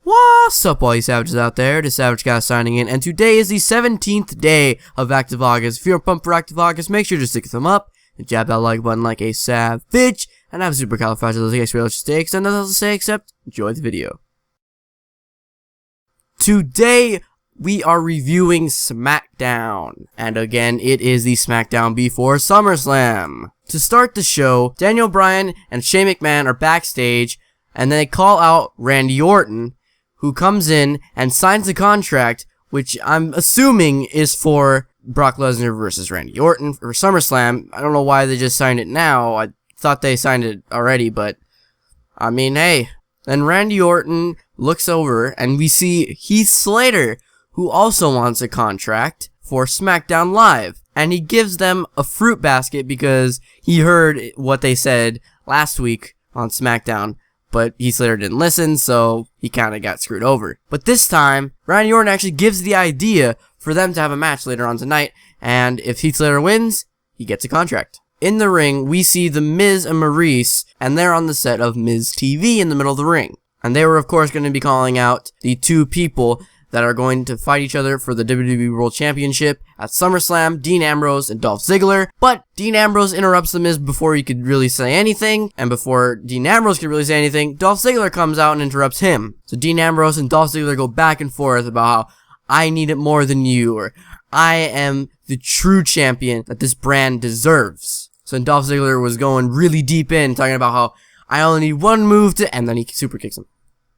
What's up, all you savages out there? The Savage Guy signing in, and today is the 17th day of Active August. If you're pumped for Active August, make sure to stick a thumb up and jab that like button like a savage, and have a supercalifragilisticexpialidocious, and nothing else to say except enjoy the video. Today, we are reviewing Smackdown, and again, it is the Smackdown before SummerSlam. To start the show, Daniel Bryan and Shane McMahon are backstage, and then they call out Randy Orton, who comes in and signs the contract, which I'm assuming is for Brock Lesnar versus Randy Orton for SummerSlam. I don't know why they just signed it now. I thought they signed it already, but I mean, hey. Then Randy Orton looks over, and we see Heath Slater, who also wants a contract for SmackDown Live. And he gives them a fruit basket because he heard what they said last week on SmackDown. But Heath Slater didn't listen, so he kind of got screwed over. But this time, Randy Orton actually gives the idea for them to have a match later on tonight, and if Heath Slater wins, he gets a contract. In the ring, we see The Miz and Maurice, and they're on the set of Miz TV in the middle of the ring. And they were, of course, going to be calling out the two people that are going to fight each other for the WWE World Championship at SummerSlam, Dean Ambrose and Dolph Ziggler. But Dean Ambrose interrupts The Miz before he could really say anything, and before Dean Ambrose could really say anything, Dolph Ziggler comes out and interrupts him. So Dean Ambrose and Dolph Ziggler go back and forth about how I need it more than you, or I am the true champion that this brand deserves. So Dolph Ziggler was going really deep in, talking about how I only need one move to, and then he super kicks him.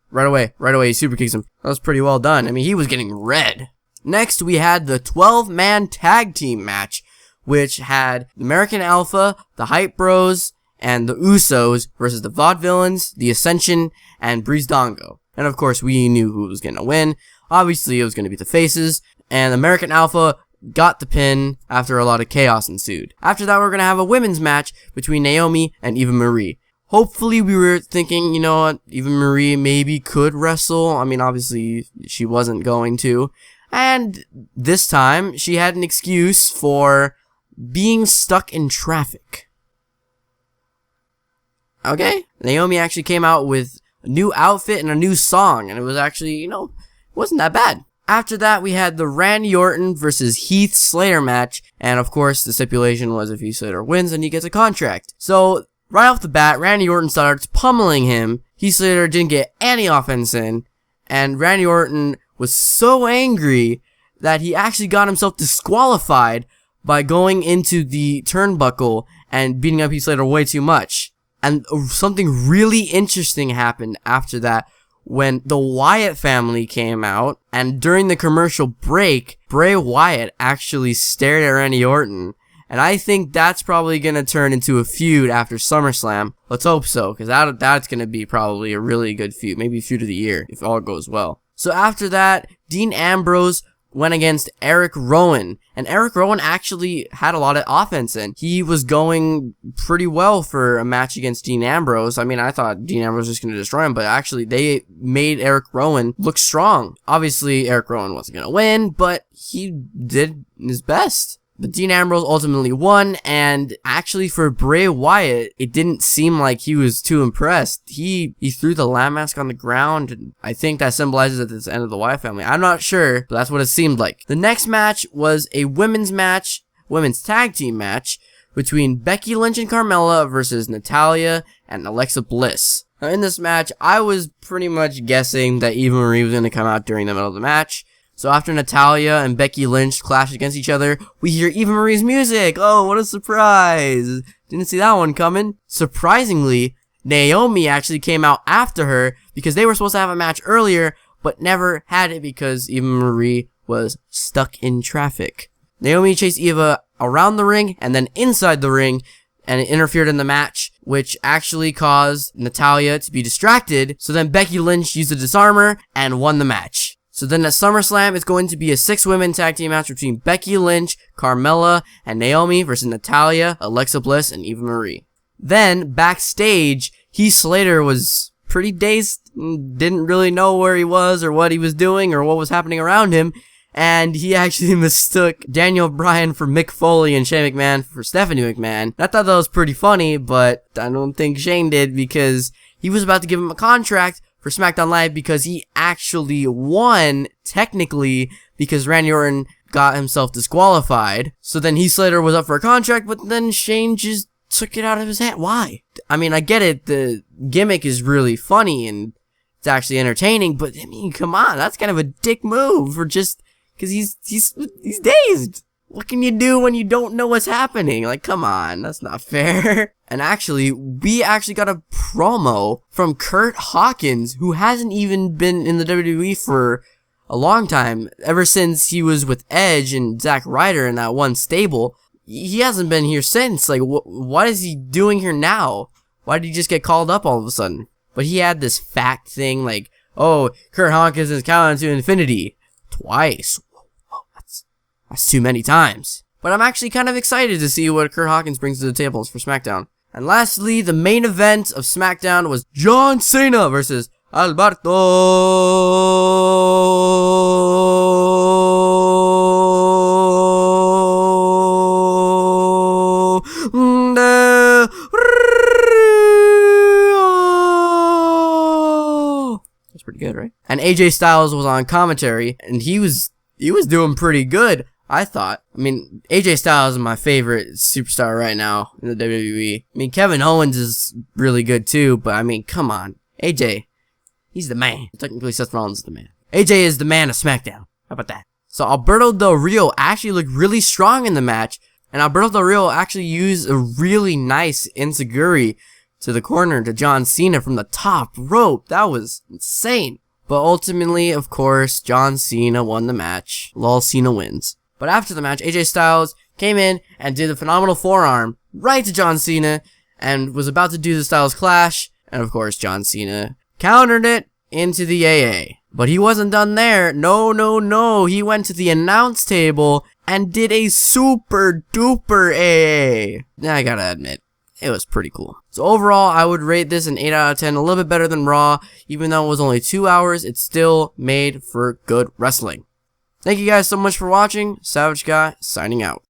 Right away, he super kicks him. That was pretty well done. I mean, he was getting red. Next, we had the 12-man tag team match, which had the American Alpha, the Hype Bros, and the Usos versus the Vaudevillains, the Ascension, and Breezango. And of course, we knew who was going to win. Obviously, it was going to be the Faces, and American Alpha got the pin after a lot of chaos ensued. After that, we're going to have a women's match between Naomi and Eva Marie. Hopefully, we were thinking, you know what, Eva Marie maybe could wrestle. I mean, obviously, she wasn't going to. And this time, she had an excuse for being stuck in traffic. Okay? Naomi actually came out with a new outfit and a new song, and it was actually, you know, wasn't that bad. After that, we had the Randy Orton versus Heath Slater match, and of course, the stipulation was if Heath Slater wins, then he gets a contract. So, right off the bat, Randy Orton starts pummeling him. Heath Slater didn't get any offense in, and Randy Orton was so angry that he actually got himself disqualified by going into the turnbuckle and beating up Heath Slater way too much. And something really interesting happened after that when the Wyatt family came out, and during the commercial break, Bray Wyatt actually stared at Randy Orton. And I think that's probably going to turn into a feud after SummerSlam. Let's hope so, because that's going to be probably a really good feud. Maybe feud of the year, if all goes well. So after that, Dean Ambrose went against Eric Rowan. And Eric Rowan actually had a lot of offense in. He was going pretty well for a match against Dean Ambrose. I mean, I thought Dean Ambrose was just going to destroy him, but actually they made Eric Rowan look strong. Obviously, Eric Rowan wasn't going to win, but he did his best. But Dean Ambrose ultimately won, and actually for Bray Wyatt, it didn't seem like he was too impressed. He threw the lamb mask on the ground, and I think that symbolizes that it's the end of the Wyatt family. I'm not sure, but that's what it seemed like. The next match was a women's tag team match, between Becky Lynch and Carmella versus Natalya and Alexa Bliss. Now in this match, I was pretty much guessing that Eva Marie was going to come out during the middle of the match. So after Natalya and Becky Lynch clash against each other, we hear Eva Marie's music. Oh, what a surprise. Didn't see that one coming. Surprisingly, Naomi actually came out after her because they were supposed to have a match earlier, but never had it because Eva Marie was stuck in traffic. Naomi chased Eva around the ring and then inside the ring and it interfered in the match, which actually caused Natalya to be distracted. So then Becky Lynch used the disarmer and won the match. So then at SummerSlam, it's going to be a 6-women tag team match between Becky Lynch, Carmella, and Naomi versus Natalya, Alexa Bliss, and Eva Marie. Then, backstage, Heath Slater was pretty dazed, didn't really know where he was or what he was doing or what was happening around him, and he actually mistook Daniel Bryan for Mick Foley and Shane McMahon for Stephanie McMahon. I thought that was pretty funny, but I don't think Shane did because he was about to give him a contract for SmackDown Live because he actually won, technically, because Randy Orton got himself disqualified. So then Heath Slater was up for a contract, but then Shane just took it out of his hand. Why? I mean, I get it. The gimmick is really funny and it's actually entertaining, but I mean, come on, that's kind of a dick move for just because he's dazed. What can you do when you don't know what's happening? Like, come on, that's not fair. And actually, we actually got a promo from Kurt Hawkins, who hasn't even been in the WWE for a long time. Ever since he was with Edge and Zack Ryder in that one stable, he hasn't been here since. Like, what is he doing here now? Why did he just get called up all of a sudden? But he had this fact thing like, oh, Kurt Hawkins is counting to infinity twice. Whoa, that's too many times. But I'm actually kind of excited to see what Kurt Hawkins brings to the tables for SmackDown. And lastly, the main event of SmackDown was John Cena versus Alberto Del Rio. That's pretty good, right? And AJ Styles was on commentary, and he was doing pretty good, I thought. I mean, AJ Styles is my favorite superstar right now in the WWE. I mean, Kevin Owens is really good too, but I mean, come on. AJ, he's the man. Technically, Seth Rollins is the man. AJ is the man of SmackDown. How about that? So Alberto Del Rio actually looked really strong in the match, and Alberto Del Rio actually used a really nice enziguri to the corner to John Cena from the top rope. That was insane. But ultimately, of course, John Cena won the match. Lol, Cena wins. But after the match, AJ Styles came in and did a phenomenal forearm right to John Cena and was about to do the Styles Clash. And of course, John Cena countered it into the AA. But he wasn't done there. No. He went to the announce table and did a super duper AA. I gotta admit, it was pretty cool. So overall, I would rate this an 8 out of 10, a little bit better than Raw. Even though it was only 2 hours, it still made for good wrestling. Thank you guys so much for watching. Savage Guy, signing out.